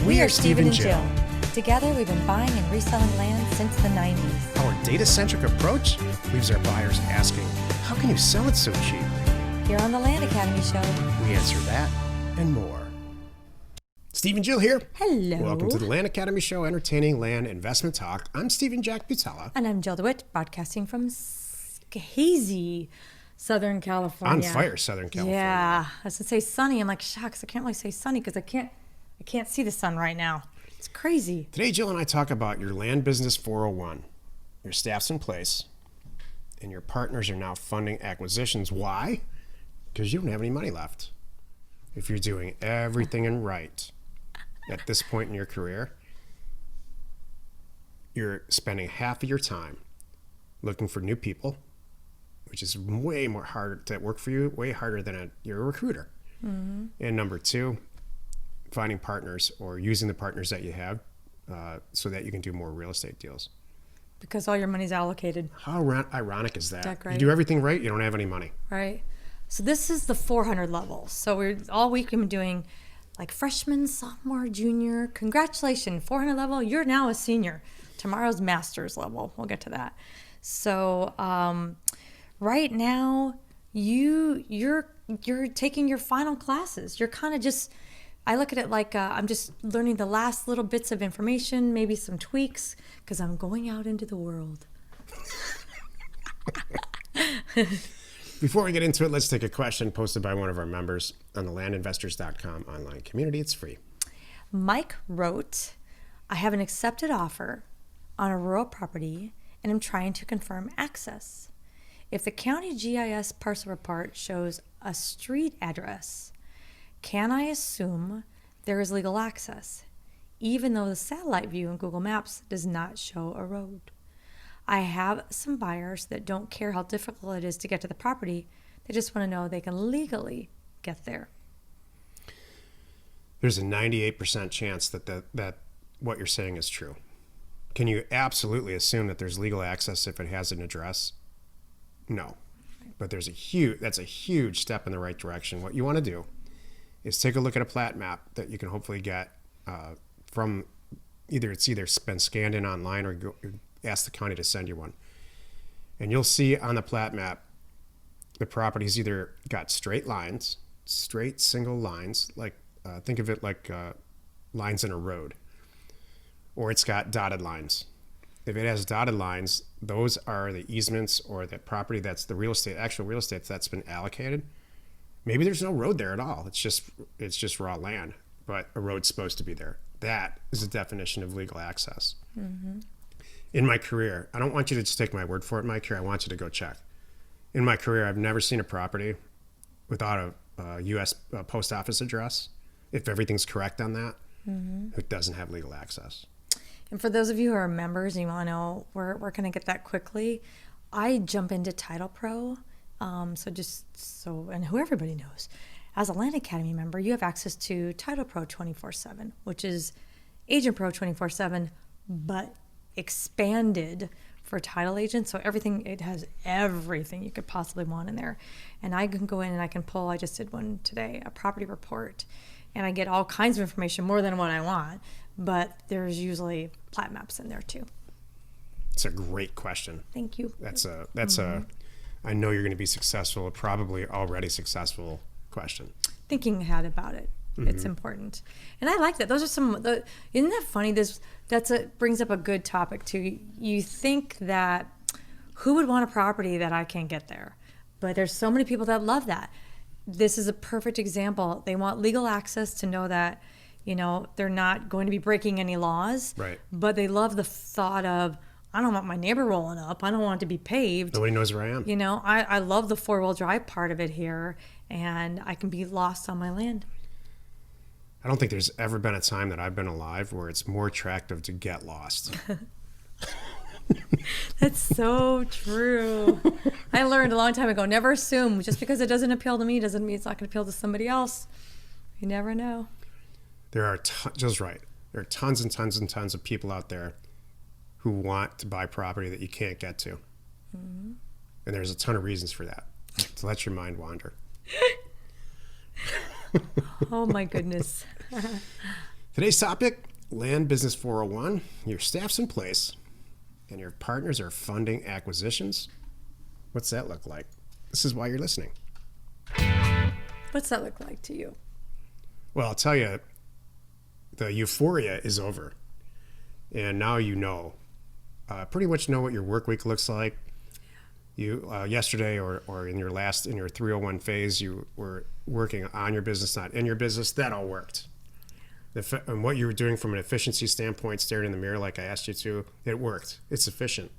We are Steven and Jill. Together, we've been buying and reselling land since the 90s. Our data-centric approach leaves our buyers asking, how can you sell it so cheap? Here on the Land Academy Show, We answer that and more. Steve and Jill here. hello. Welcome to the Land Academy Show, entertaining land investment talk. I'm Steven Jack Butala. And I'm Jill DeWit, broadcasting from hazy Southern California. On fire, Southern California. Yeah, I was gonna say sunny. I'm like, shucks, I can't really say sunny because I can't see the sun right now. It's crazy. Today, Jill and I talk about your land business 401. Your staff's in place, and your partners are now funding acquisitions. Why? Because you don't have any money left. If you're doing everything in right at this point in your career, you're spending half of your time looking for new people, which is way more harder to work for you, way harder than you're a recruiter. Mm-hmm. And number two, finding partners or using the partners that you have so that you can do more real estate deals. Because all your money's allocated. How ironic is that? Right? You do everything right, you don't have any money. Right. So this is the 400 level. So we're all week we've been doing like freshman, sophomore, junior. Congratulations, 400 level. You're now a senior. Tomorrow's master's level. We'll get to that. So right now you're taking your final classes. You're kind of just, I look at it like I'm just learning the last little bits of information, maybe some tweaks, because I'm going out into the world. Before we get into it, let's take a question posted by one of our members on the landinvestors.com online community. It's free. Mike wrote, I have an accepted offer on a rural property and I'm trying to confirm access. If the county GIS parcel report shows a street address, can I assume there is legal access, even though the satellite view in Google Maps does not show a road? I have some buyers that don't care how difficult it is to get to the property. They just want to know they can legally get there. There's a 98% chance that what you're saying is true. Can you absolutely assume that there's legal access if it has an address? No. But that's a huge step in the right direction. What you want to do is take a look at a plat map that you can hopefully get from it's either been scanned in online or ask the county to send you one. And you'll see on the plat map, the property's either got straight lines, straight single lines, like think of it like lines in a road, or it's got dotted lines. If it has dotted lines, those are the easements or the property that's the actual real estate that's been allocated. Maybe there's no road there at all. It's just raw land, but a road's supposed to be there. That is the definition of legal access. Mm-hmm. In my career, I don't want you to just take my word for it, Mike, here. I want you to go check. In my career, I've never seen a property without a U.S. post office address. If everything's correct on that, mm-hmm. It doesn't have legal access. And for those of you who are members and you want to know where can I get that quickly, I jump into Title Pro. And who everybody knows, as a Land Academy member, you have access to Title Pro 24/7, which is Agent Pro 24/7, but expanded for title agents. So it has everything you could possibly want in there. And I can go in and I can pull, I just did one today, a property report, and I get all kinds of information, more than what I want, but there's usually plat maps in there too. It's a great question. Thank you. I know you're going to be successful, probably already successful question. Thinking ahead about it. Mm-hmm. It's important. And I like that. Those are isn't that funny? Brings up a good topic too. You think that who would want a property that I can't get there? But there's so many people that love that. This is a perfect example. They want legal access to know that, they're not going to be breaking any laws. Right. But they love the thought of, I don't want my neighbor rolling up. I don't want it to be paved. Nobody knows where I am. I love the 4-wheel drive part of it here, and I can be lost on my land. I don't think there's ever been a time that I've been alive where it's more attractive to get lost. That's so true. I learned a long time ago, never assume. Just because it doesn't appeal to me doesn't mean it's not going to appeal to somebody else. You never know. There are tons and tons and tons of people out there who want to buy property that you can't get to. Mm-hmm. And there's a ton of reasons for that. So let your mind wander. Oh my goodness. Today's topic, Land Business 401. Your staff's in place and your partners are funding acquisitions. What's that look like? This is why you're listening. What's that look like to you? Well, I'll tell you, the euphoria is over. And now you know, pretty much know what your work week looks like. You yesterday or in your 301 phase, you were working on your business, not in your business. That all worked. And what you were doing from an efficiency standpoint, staring in the mirror like I asked you to, it worked. It's efficient.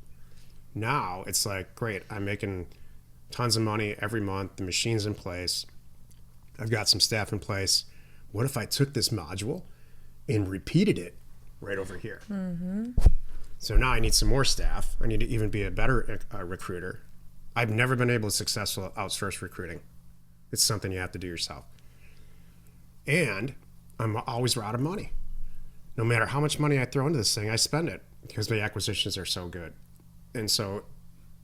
Now it's like, great, I'm making tons of money every month. The machine's in place. I've got some staff in place. What if I took this module and repeated it right over here? Mm-hmm. So now I need some more staff. I need to even be a better recruiter. I've never been able to successful outsource recruiting. It's something you have to do yourself. And I'm always out of money. No matter how much money I throw into this thing, I spend it because the acquisitions are so good. And so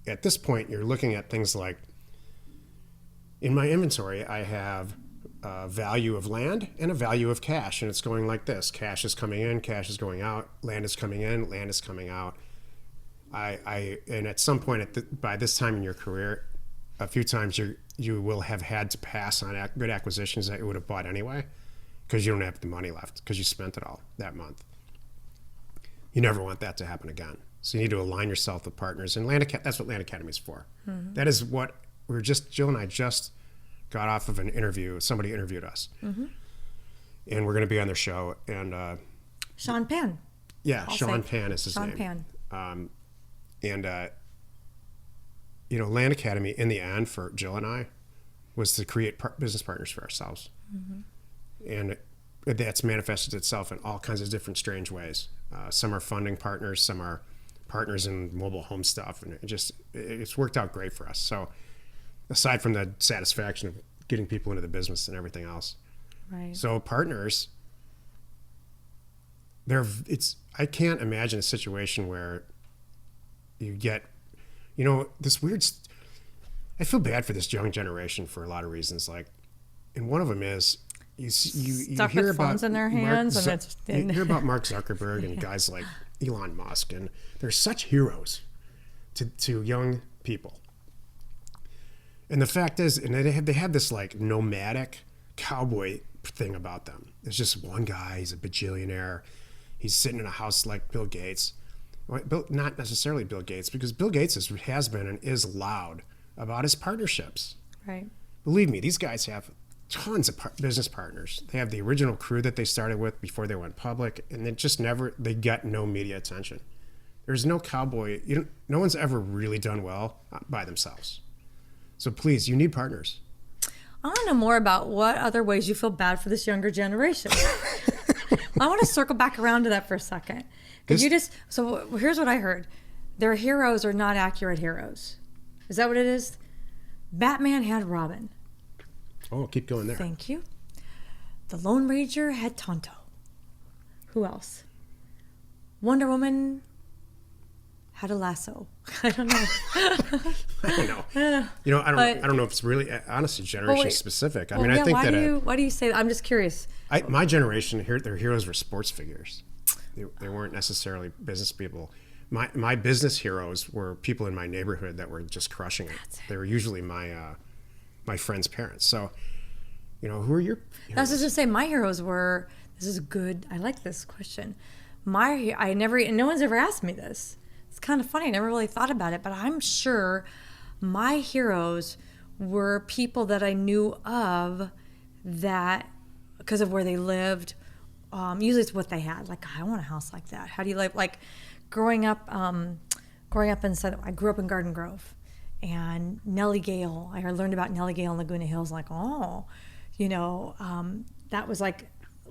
at this point, you're looking at things like, in my inventory, I have a value of land and a value of cash. And it's going like this. Cash is coming in, cash is going out. Land is coming in, land is coming out. And at some point, by this time in your career, a few times you will have had to pass on good acquisitions that you would have bought anyway, because you don't have the money left because you spent it all that month. You never want that to happen again. So you need to align yourself with partners. And that's what Land Academy is for. Mm-hmm. That is what Jill and I just got off of an interview. Somebody interviewed us. Mm-hmm. And we're going to be on their show. And Sean Pan. Yeah, Sean Pan is his name. Sean Pan. Land Academy in the end for Jill and I was to create business partners for ourselves. Mm-hmm. And that's manifested itself in all kinds of different strange ways. Some are funding partners, some are partners in mobile home stuff. And it's worked out great for us. So aside from the satisfaction of getting people into the business and everything else. Right. So partners, I can't imagine a situation where you get, this weird, I feel bad for this young generation for a lot of reasons. And one of them is you hear about phones in their hands, you hear about Mark Zuckerberg and guys like Elon Musk, and they're such heroes to young people. And the fact is, and they have this nomadic cowboy thing about them. There's just one guy, he's a bajillionaire. He's sitting in a house like Bill Gates. Not necessarily Bill Gates, because Bill Gates has been and is loud about his partnerships. Right. Believe me, these guys have tons of business partners. They have the original crew that they started with before they went public, and they got no media attention. There's no cowboy. No one's ever really done well by themselves. So please, you need partners. I want to know more about what other ways you feel bad for this younger generation. I want to circle back around to that for a second. So here's what I heard. Their heroes are not accurate heroes. Is that what it is? Batman had Robin. Oh, keep going there. Thank you. The Lone Ranger had Tonto. Who else? Wonder Woman had a lasso. I don't know. I don't know. I don't know if it's really, honestly, generation specific. I think why do you say that? I'm just curious. My generation, their heroes were sports figures. They weren't necessarily business people. My business heroes were people in my neighborhood that were just crushing it. They were usually my friends' parents. So, who are your heroes? I was just going to say, my heroes were, this is good. I like this question. No one's ever asked me this. It's kind of funny. I never really thought about it, but I'm sure my heroes were people that I knew of that, because of where they lived, usually it's what they had. I want a house like that. How do you growing up in I grew up in Garden Grove, and Nellie Gale. I learned about Nellie Gale in Laguna Hills. That was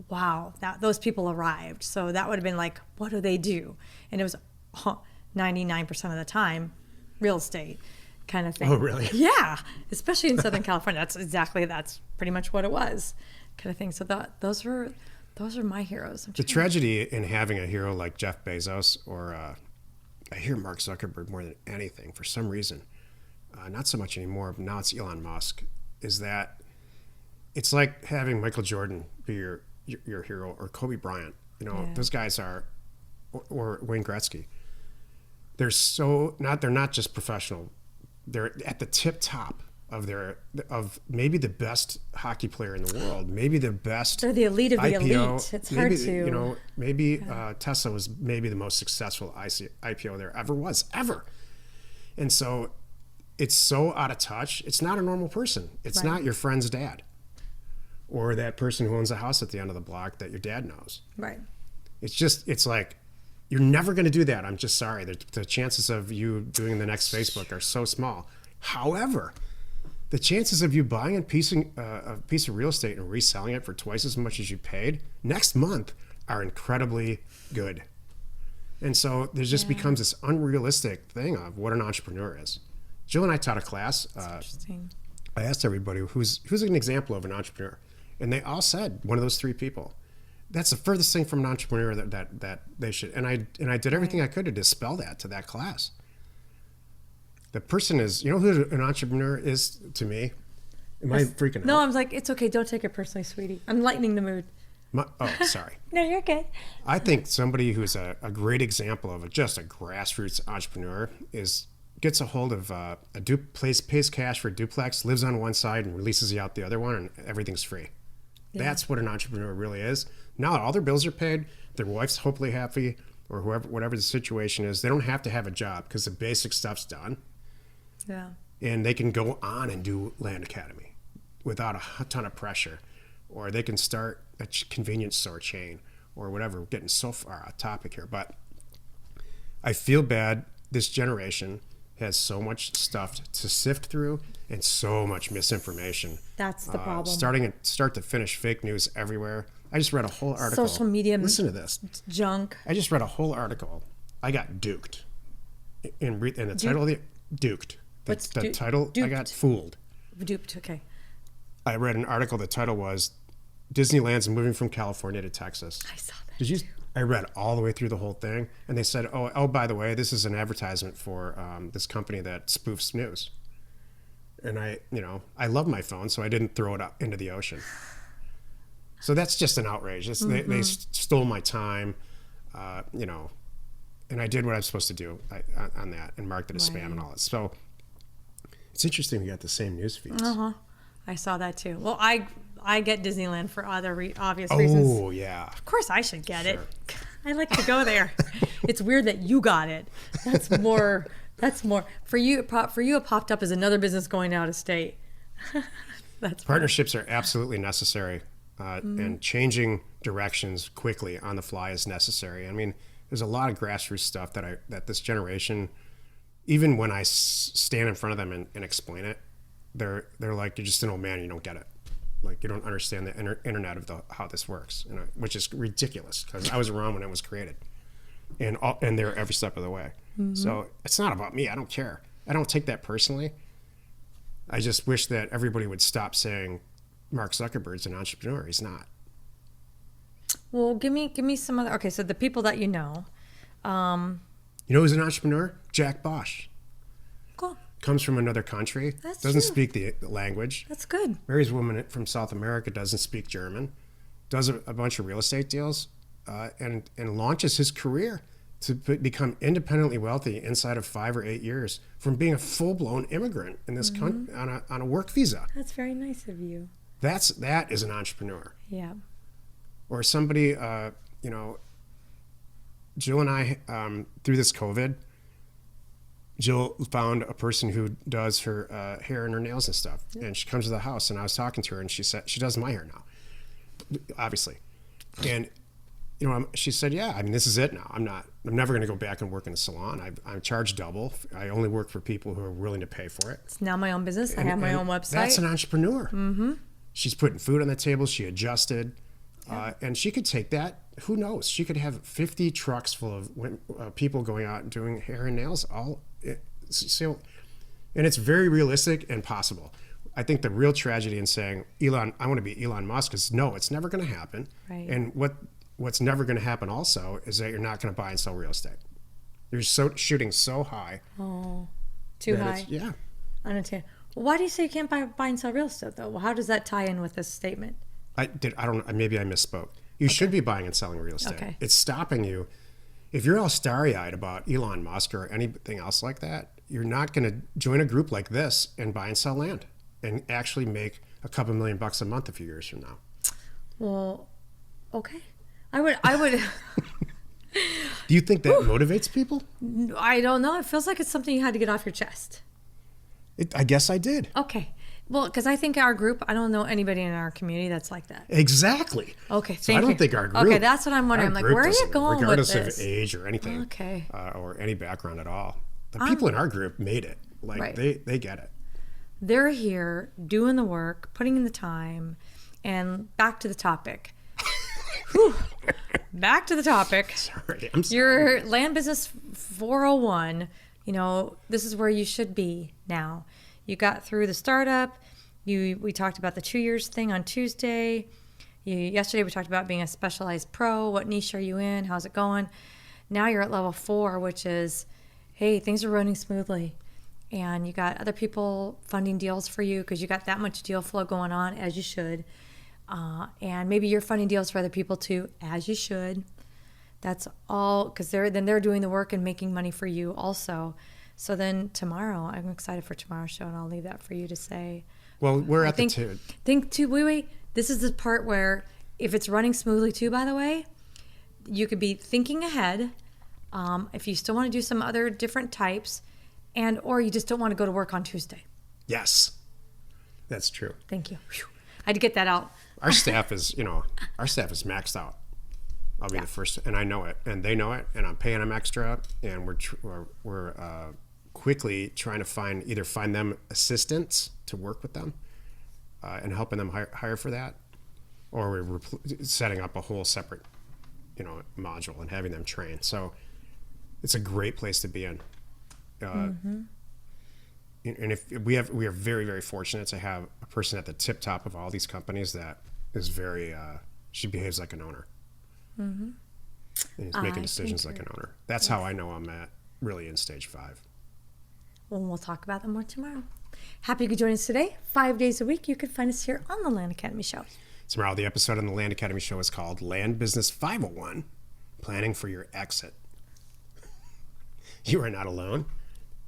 wow, those people arrived. So that would have been what do they do? And it was 99% of the time real estate kind of thing. Oh, really? Yeah, especially in Southern California. That's pretty much what it was, kind of thing. So those are my heroes. The tragedy in having a hero like Jeff Bezos or I hear Mark Zuckerberg more than anything for some reason, not so much anymore, but now it's Elon Musk, is that it's like having Michael Jordan be your hero, or Kobe Bryant. You know, Yeah. those guys are, or Wayne Gretzky. They're not just professional. They're at the tip top of maybe the best hockey player in the world, maybe the best. They're the elite of the IPO. elite. It's maybe, hard to, you know, maybe Tesla was maybe the most successful IPO there ever was, ever. And so it's so out of touch. It's not a normal person. It's Right. not your friend's dad or that person who owns a house at the end of the block that your dad knows. right. It's like, you're never going to do that. I'm just sorry. The chances of you doing the next Facebook are so small. However, the chances of you buying a piece of real estate and reselling it for twice as much as you paid next month are incredibly good. And so there just becomes this unrealistic thing of what an entrepreneur is. Jill and I taught a class. Interesting. I asked everybody who's an example of an entrepreneur, and they all said one of those three people. That's the furthest thing from an entrepreneur that they should. And I did everything I could to dispel that to that class. The person is, you know who an entrepreneur is to me? Am I freaking out? No, I was like, it's okay. Don't take it personally, sweetie. I'm lightening the mood. Sorry. No, you're good. I think somebody who's a great example of just a grassroots entrepreneur gets a hold of pays cash for a duplex, lives on one side and releases you out the other one, and everything's free. Yeah. That's what an entrepreneur really is. Now all their bills are paid, their wife's hopefully happy, or whatever the situation is. They don't have to have a job because the basic stuff's done. Yeah. And they can go on and do Land Academy without a ton of pressure. Or they can start a convenience store chain or whatever. We're getting so far off topic here. But I feel bad. This generation has so much stuff to sift through and so much misinformation. That's the problem. Start to finish fake news everywhere. I just read a whole article. Social media. Listen to this. Junk. I just read a whole article. I got duked. In the title of the duked. What's the title? Duped. I got fooled. Duped. Okay. I read an article. The title was Disneyland's moving from California to Texas. I saw that. Did you? I read all the way through the whole thing, and they said, "Oh, by the way, this is an advertisement for this company that spoofs news." And I love my phone, so I didn't throw it up into the ocean. So that's just an outrage. They stole my time, and I did what I was supposed to do on that and marked it as spam and all that. So it's interesting we got the same news feeds. I saw that too. Well, I get Disneyland for other obvious reasons. Oh, yeah. Of course I should get it. I like to go there. It's weird that you got it. That's more for you. It popped up as another business going out of state. That's partnerships are absolutely necessary, and changing directions quickly on the fly is necessary. I mean, there's a lot of grassroots stuff that this generation, even when I stand in front of them and explain it, they're like, "You're just an old man. You don't get it. Like, you don't understand the internet of how this works," which is ridiculous because I was around when it was created, and they're every step of the way. So it's not about me. I don't care. I don't take that personally. I just wish that everybody would stop saying Mark Zuckerberg's an entrepreneur. He's not. Well, give me some other. Okay, so the people that you know. You know who's an entrepreneur? Jack Bosch. Cool. Comes from another country. That's doesn't true. speak the language. That's good. Marries a woman from South America, doesn't speak German, does a bunch of real estate deals, and launches his career to become independently wealthy inside of 5 or 8 years from being a full-blown immigrant in this country on a work visa. That's very nice of you. That is an entrepreneur. Yeah. Or somebody, Jill and I, through this COVID, Jill found a person who does her hair and her nails and stuff. Yeah. And she comes to the house, and I was talking to her, and she said, she does my hair now, obviously. And, she said, yeah, I mean, this is it now. I'm never going to go back and work in a salon. I'm charged double. I only work for people who are willing to pay for it. It's now my own business. I have my own website. That's an entrepreneur. Mm-hmm. She's putting food on the table. She adjusted. Yeah. And she could take that. Who knows? She could have 50 trucks full of people going out and doing hair and nails and it's very realistic and possible. I think the real tragedy in saying I want to be Elon Musk is no, it's never going to happen. Right. And what's never going to happen also is that you're not going to buy and sell real estate. You're shooting so high. Oh, too high. Yeah. I understand. Well, why do you say you can't buy and sell real estate though? Well, how does that tie in with this statement? I don't. Maybe I misspoke. You should be buying and selling real estate. Okay. It's stopping you. If you're all starry-eyed about Elon Musk or anything else like that, you're not going to join a group like this and buy and sell land and actually make a couple $1,000,000 a month a few years from now. Well, okay. I would. Do you think that motivates people? I don't know. It feels like it's something you had to get off your chest. I guess I did. Okay. Well, because I think our group, I don't know anybody in our community that's like that. Exactly. Okay, So I don't think our group. Okay, that's what I'm wondering. Like, where are you going with regardless this? of age or anything. Okay. Or any background at all. The people in our group made it. Like, Right. they get it. They're here doing the work, putting in the time, and back to the topic. Whew. Back to the topic. Sorry, I'm sorry. Your land business 401, this is where you should be now. You got through the startup. We talked about the 2 years thing on Tuesday. Yesterday we talked about being a specialized pro. What niche are you in? How's it going? Now you're at level 4, which is, hey, things are running smoothly. And you got other people funding deals for you because you got that much deal flow going on, as you should. And maybe you're funding deals for other people too, as you should. That's all, because they're doing the work and making money for you also. So then tomorrow, I'm excited for tomorrow's show, and I'll leave that for you to say. Well, we're at think too. Wait. This is the part where, if it's running smoothly too, by the way, you could be thinking ahead. If you still want to do some other different types, or you just don't want to go to work on Tuesday. Yes, that's true. Thank you. Whew. I had to get that out. Our staff is maxed out. I'll be the first, and I know it, and they know it, and I'm paying them extra, and we're quickly trying to find them assistants to work with them, and helping them hire for that, or we're setting up a whole separate, module and having them train. So it's a great place to be in. And if we are very, very fortunate to have a person at the tip top of all these companies that is very, she behaves like an owner. And he's making decisions like an owner. That's how I know I'm really in stage 5. Well, we'll talk about them more tomorrow. Happy you could join us today. 5 days a week, you can find us here on the Land Academy Show. Tomorrow, the episode on the Land Academy Show is called Land Business 501, Planning for Your Exit. You are not alone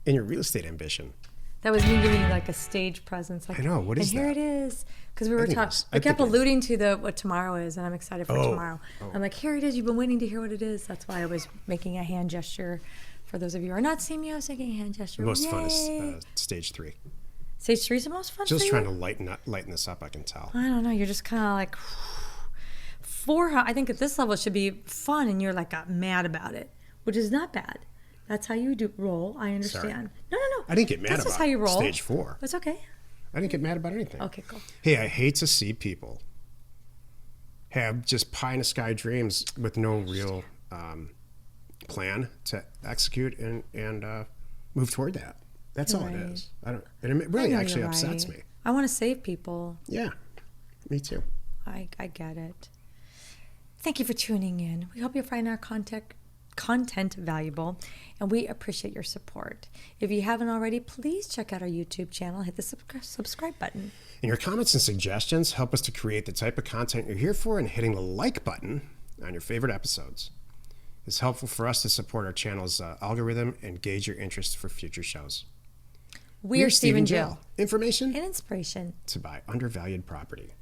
in your real estate ambition. That was me giving you like a stage presence. Like, I know. What is that? And here it is. Because we were talking. I We kept think alluding to what tomorrow is, and I'm excited for tomorrow. Oh. I'm like, here it is. You've been waiting to hear what it is. That's why I was making a hand gesture. For those of you who are not seeing me, I was making a hand gesture. The most Yay. fun is stage 3. Stage 3 is the most fun Just for trying you? to lighten this up, I can tell. I don't know. You're just kind of like, I think at this level it should be fun, and you're like mad about it, which is not bad. That's how you roll. I understand. Sorry. No. I didn't get mad That's about just how you roll. stage 4. It's okay. I didn't get mad about anything. Okay, cool. Hey, I hate to see people have just pie in the sky dreams with no real plan to execute and move toward that. That's all it Right. is. And it really actually You're upsets right. me. I want to save people. Yeah, me too. I get it. Thank you for tuning in. We hope you find our content valuable, and we appreciate your support. If you haven't already, please check out our YouTube channel. Hit the subscribe button. And your comments and suggestions help us to create the type of content you're here for, and hitting the like button on your favorite episodes is helpful for us to support our channel's algorithm and gauge your interest for future shows. We are Steven Jill. Information And inspiration to buy undervalued property.